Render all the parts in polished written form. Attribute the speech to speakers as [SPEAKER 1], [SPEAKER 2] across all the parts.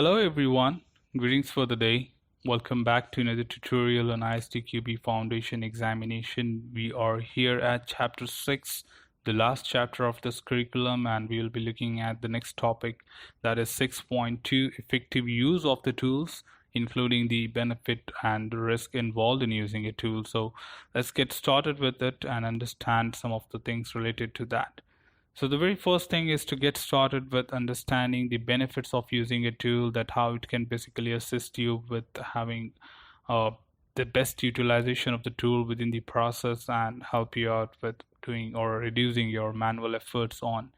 [SPEAKER 1] Hello everyone, greetings for the day. Welcome back to another tutorial on ISTQB Foundation examination. We are here at chapter 6, the last chapter of this curriculum, and we will be looking at the next topic, that is 6.2, effective use of the tools, including the benefit and the risk involved in using a tool. So let's get started with it and understand some of the things related to that. So the very first thing is to get started with understanding the benefits of using a tool, that how it can basically assist you with having the best utilization of the tool within the process and help you out with doing or reducing your manual efforts on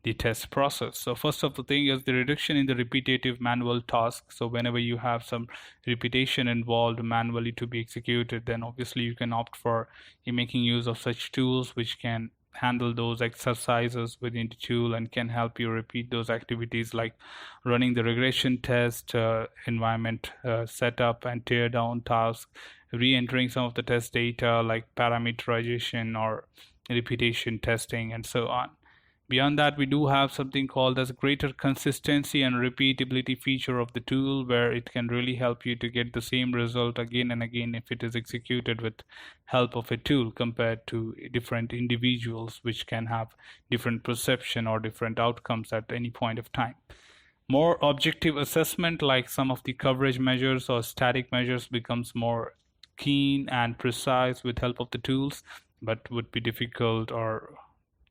[SPEAKER 1] the test process. So first of the thing is the reduction in the repetitive manual task. So whenever you have some repetition involved manually to be executed, then obviously you can opt for making use of such tools which can handle those exercises within the tool and can help you repeat those activities like running the regression test, environment setup and tear down task, re-entering some of the test data like parameterization or repetition testing, and so on. Beyond that, we do have something called as greater consistency and repeatability feature of the tool, where it can really help you to get the same result again and again if it is executed with help of a tool compared to different individuals which can have different perception or different outcomes at any point of time. More objective assessment like some of the coverage measures or static measures becomes more keen and precise with help of the tools, but would be difficult or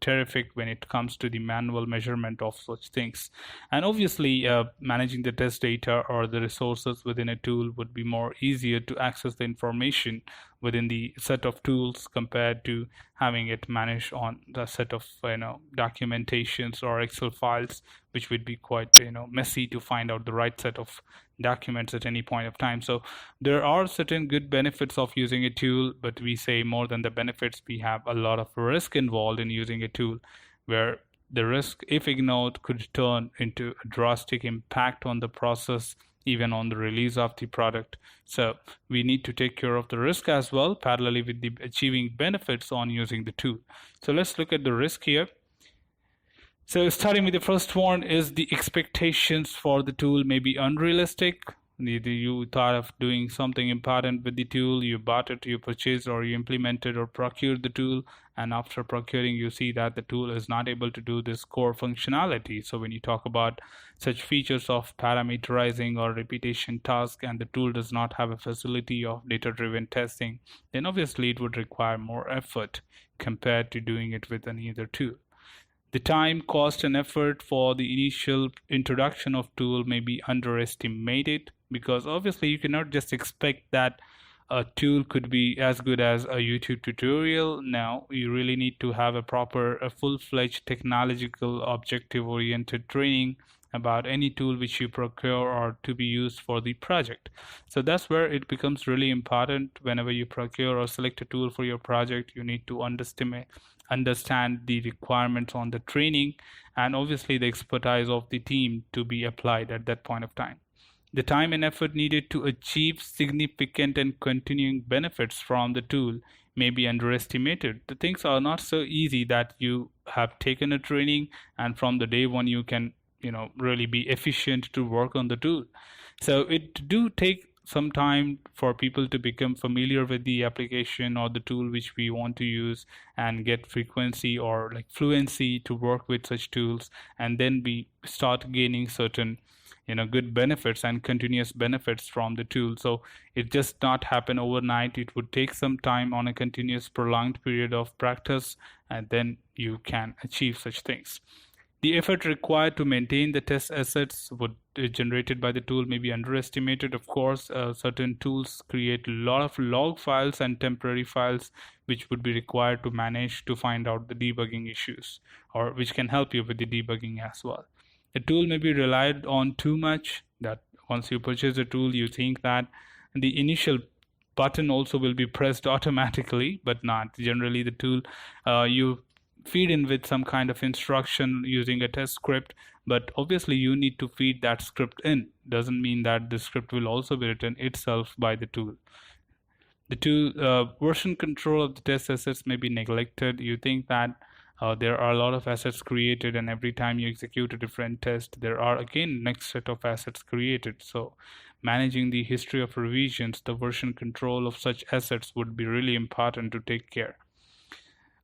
[SPEAKER 1] terrific when it comes to the manual measurement of such things. And obviously managing the test data or the resources within a tool would be more easier to access the information within the set of tools compared to having it managed on the set of documentations or Excel files, which would be quite messy to find out the right set of documents at any point of time. So there are certain good benefits of using a tool, but we say more than the benefits, we have a lot of risk involved in using a tool, where the risk, if ignored, could turn into a drastic impact on the process, even on the release of the product. So we need to take care of the risk as well, parallelly with the achieving benefits on using the tool. So let's look at the risk here. So starting with the first one is the expectations for the tool may be unrealistic. You thought of doing something important with the tool, you bought it, you purchased or you implemented or procured the tool, and after procuring you see that the tool is not able to do this core functionality. So when you talk about such features of parameterizing or repetition task and the tool does not have a facility of data-driven testing, then obviously it would require more effort compared to doing it with any other tool. The time, cost, and effort for the initial introduction of tool may be underestimated, because obviously you cannot just expect that a tool could be as good as a YouTube tutorial. Now you really need to have a full-fledged technological objective-oriented training about any tool which you procure or to be used for the project. So that's where it becomes really important. Whenever you procure or select a tool for your project, you need to understand the requirements on the training and obviously the expertise of the team to be applied at that point of time. The time and effort needed to achieve significant and continuing benefits from the tool may be underestimated. The things are not so easy that you have taken a training and from the day one you can really be efficient to work on the tool. So it do take some time for people to become familiar with the application or the tool which we want to use and get frequency or like fluency to work with such tools, and then we start gaining certain good benefits and continuous benefits from the tool. So it just not happen overnight. It would take some time on a continuous prolonged period of practice, and then you can achieve such things. The effort required to maintain the test assets generated by the tool may be underestimated. Of course, certain tools create a lot of log files and temporary files which would be required to manage to find out the debugging issues, or which can help you with the debugging as well. A tool may be relied on too much, that once you purchase a tool you think that the initial button also will be pressed automatically, but not. Generally the tool you feed in with some kind of instruction using a test script, but obviously you need to feed that script in. Doesn't mean that the script will also be written itself by the tool. The tool version control of the test assets may be neglected. You think that There are a lot of assets created, and every time you execute a different test, there are again next set of assets created. So managing the history of revisions, the version control of such assets would be really important to take care.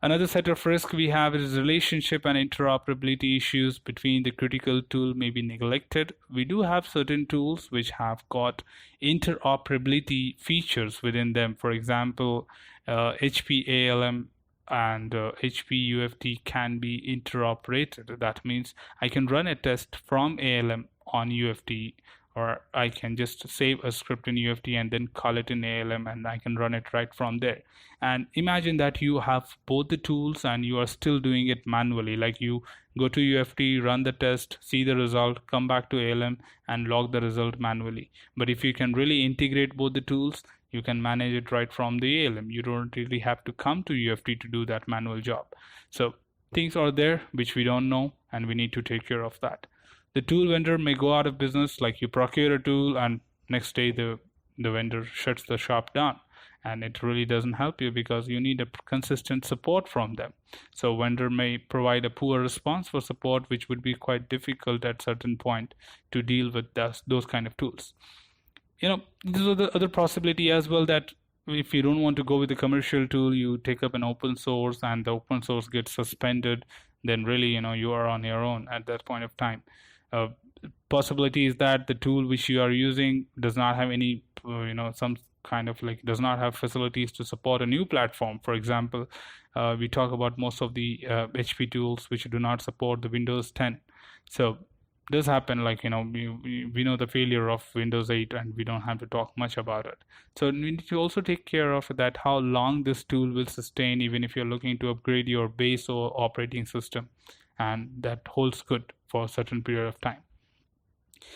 [SPEAKER 1] Another set of risk we have is relationship and interoperability issues between the critical tool may be neglected. We do have certain tools which have got interoperability features within them. For example, HP ALM and HP UFT can be interoperated. That means I can run a test from ALM on UFT, or I can just save a script in UFT and then call it in ALM, and I can run it right from there. And imagine that you have both the tools and you are still doing it manually. Like you go to UFT, run the test, see the result, come back to ALM and log the result manually. But if you can really integrate both the tools, you can manage it right from the ALM. You don't really have to come to UFT to do that manual job. So things are there which we don't know, and we need to take care of that. The tool vendor may go out of business, like you procure a tool and next day the vendor shuts the shop down, and it really doesn't help you because you need a consistent support from them. So vendor may provide a poor response for support, which would be quite difficult at certain point to deal with those kind of tools. This is the other possibility as well, that if you don't want to go with a commercial tool, you take up an open source and the open source gets suspended, then really you are on your own at that point of time. Possibility is that the tool which you are using does not have any some kind of does not have facilities to support a new platform. For example, we talk about most of the HP tools which do not support the Windows 10. So this happen, we know the failure of Windows 8 and we don't have to talk much about it. So we need to also take care of that, how long this tool will sustain, even if you're looking to upgrade your base or operating system, and that holds good for a certain period of time.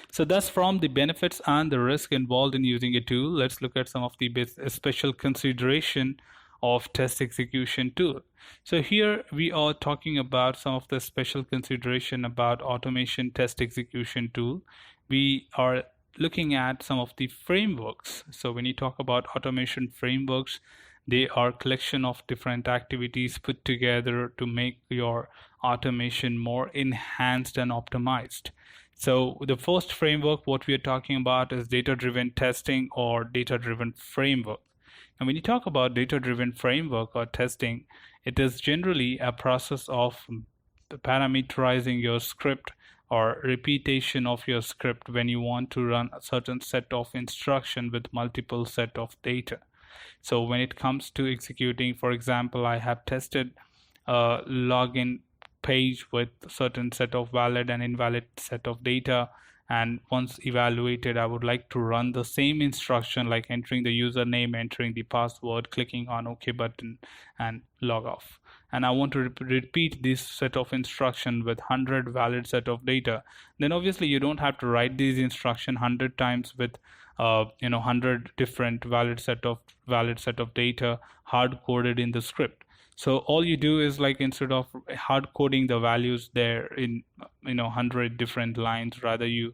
[SPEAKER 1] So that's from the benefits and the risk involved in using a tool. Let's look at some of the special consideration of test execution tool. So here we are talking about some of the special consideration about automation test execution tool. We are looking at some of the frameworks. So when you talk about automation frameworks, they are collection of different activities put together to make your automation more enhanced and optimized. So the first framework, what we are talking about, is data-driven testing or data-driven framework. And when you talk about data-driven framework or testing, it is generally a process of parameterizing your script or repetition of your script when you want to run a certain set of instruction with multiple set of data. So when it comes to executing, for example, I have tested a login page with certain set of valid and invalid set of data, and once evaluated, I would like to run the same instruction, like entering the username, entering the password, clicking on OK button and log off. And I want to repeat this set of instruction with 100 valid set of data. Then obviously you don't have to write these instruction 100 times with 100 different valid set of data hard coded in the script. So all you do is, instead of hard coding the values there in 100 different lines, rather you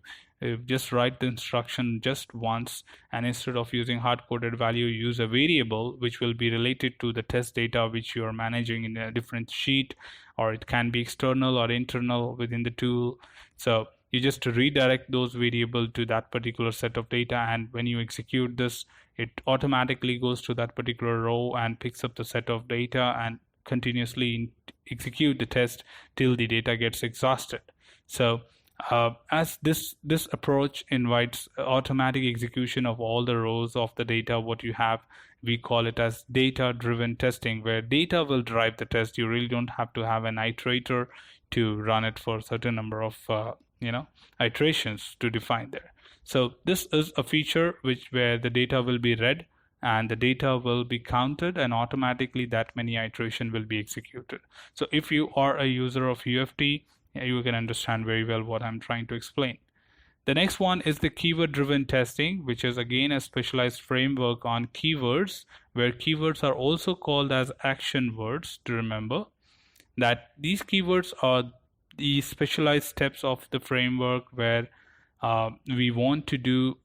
[SPEAKER 1] just write the instruction just once, and instead of using hard coded value, use a variable which will be related to the test data which you are managing in a different sheet, or it can be external or internal within the tool. So you just redirect those variables to that particular set of data, and when you execute this, it automatically goes to that particular row and picks up the set of data and continuously execute the test till the data gets exhausted. So as this approach invites automatic execution of all the rows of the data what you have, we call it as data-driven testing, where data will drive the test. You really don't have to have an iterator to run it for a certain number of iterations to define there. So this is a feature where the data will be read and the data will be counted, and automatically that many iteration will be executed. So if you are a user of UFT, you can understand very well what I'm trying to explain. The next one is the keyword-driven testing, which is again a specialized framework on keywords, where keywords are also called as action words. To remember that these keywords are the specialized steps of the framework where we want to do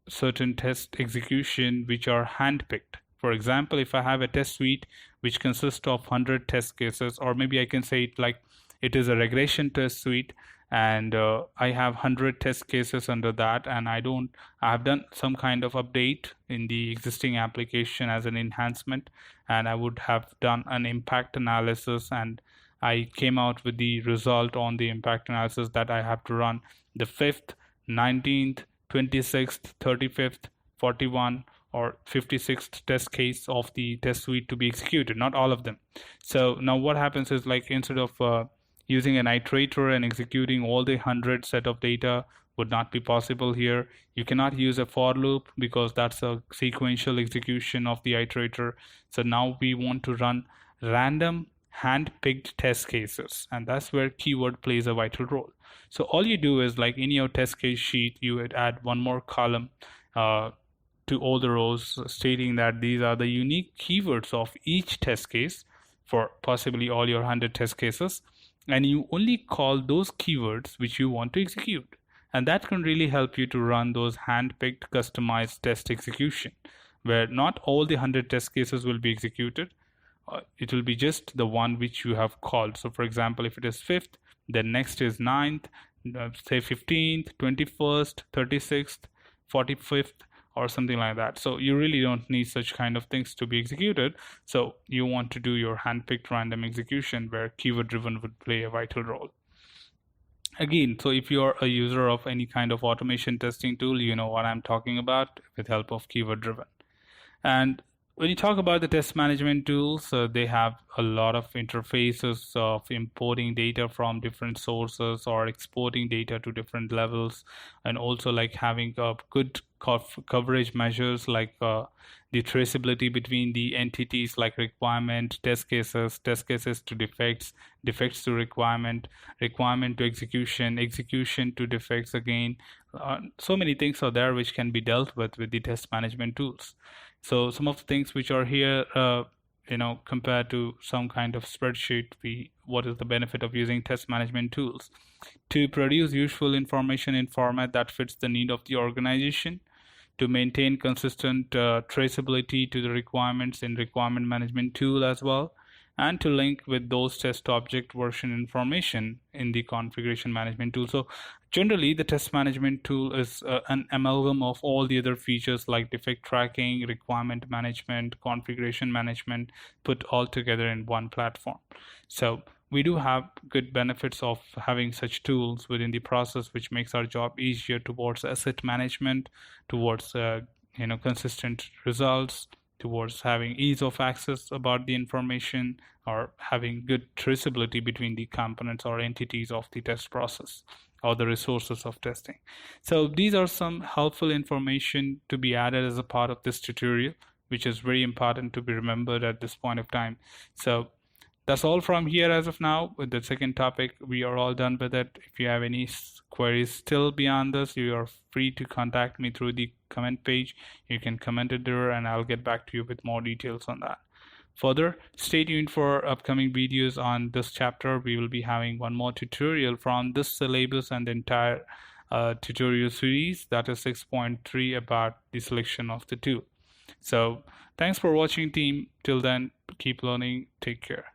[SPEAKER 1] certain test execution which are handpicked. For example, if I have a test suite which consists of 100 test cases, or maybe I can say it like it is a regression test suite, and I have 100 test cases under that, and I have done some kind of update in the existing application as an enhancement, and I would have done an impact analysis, and I came out with the result on the impact analysis that I have to run the 5th, 19th, 26th, 35th, 41 or 56th test case of the test suite to be executed, not all of them. So now what happens is, like, instead of using an iterator and executing all the 100 set of data would not be possible here. You cannot use a for loop because that's a sequential execution of the iterator. So now we want to run random hand-picked test cases, and that's where keyword plays a vital role. So all you do is, like in your test case sheet, you would add one more column to all the rows stating that these are the unique keywords of each test case for possibly all your 100 test cases, and you only call those keywords which you want to execute, and that can really help you to run those hand-picked customized test execution where not all the 100 test cases will be executed. It will be just the one which you have called. So for example, if it is 5th, then next is 9th, say 15th, 21st, 36th, 45th, or something like that. So you really don't need such kind of things to be executed. So you want to do your hand-picked random execution where keyword driven would play a vital role. Again, so if you're a user of any kind of automation testing tool, you know what I'm talking about with help of keyword driven. And when you talk about the test management tools, they have a lot of interfaces of importing data from different sources or exporting data to different levels, and also like having good coverage measures like the traceability between the entities, like requirement, test cases to defects, defects to requirement, requirement to execution, execution to defects again. So many things are there which can be dealt with the test management tools. So some of the things which are here, compared to some kind of spreadsheet, what is the benefit of using test management tools? To produce useful information in format that fits the need of the organization, to maintain consistent traceability to the requirements in requirement management tool as well, and to link with those test object version information in the configuration management tool. So generally, the test management tool is an amalgam of all the other features like defect tracking, requirement management, configuration management, put all together in one platform. So we do have good benefits of having such tools within the process, which makes our job easier towards asset management, towards consistent results, towards having ease of access about the information, or having good traceability between the components or entities of the test process or the resources of testing. So these are some helpful information to be added as a part of this tutorial, which is very important to be remembered at this point of time. So that's all from here as of now. With the second topic, we are all done with it. If you have any queries still beyond this, you are free to contact me through the comment page. You can comment it there and I'll get back to you with more details on that. Further, stay tuned for upcoming videos on this chapter. We will be having one more tutorial from this syllabus and the entire tutorial series, that is 6.3, about the selection of the tool. So thanks for watching, team. Till then, keep learning. Take care.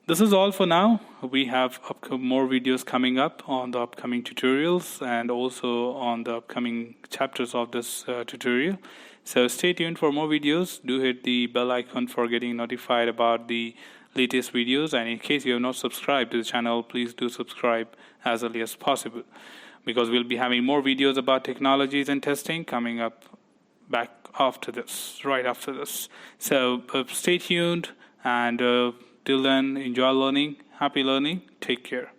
[SPEAKER 1] This is all for now. We have more videos coming up on the upcoming tutorials and also on the upcoming chapters of this tutorial. So stay tuned for more videos. Do hit the bell icon for getting notified about the latest videos. And in case you have not subscribed to the channel, please do subscribe as early as possible, because we'll be having more videos about technologies and testing coming up right after this. So stay tuned, and till then, enjoy learning. Happy learning. Take care.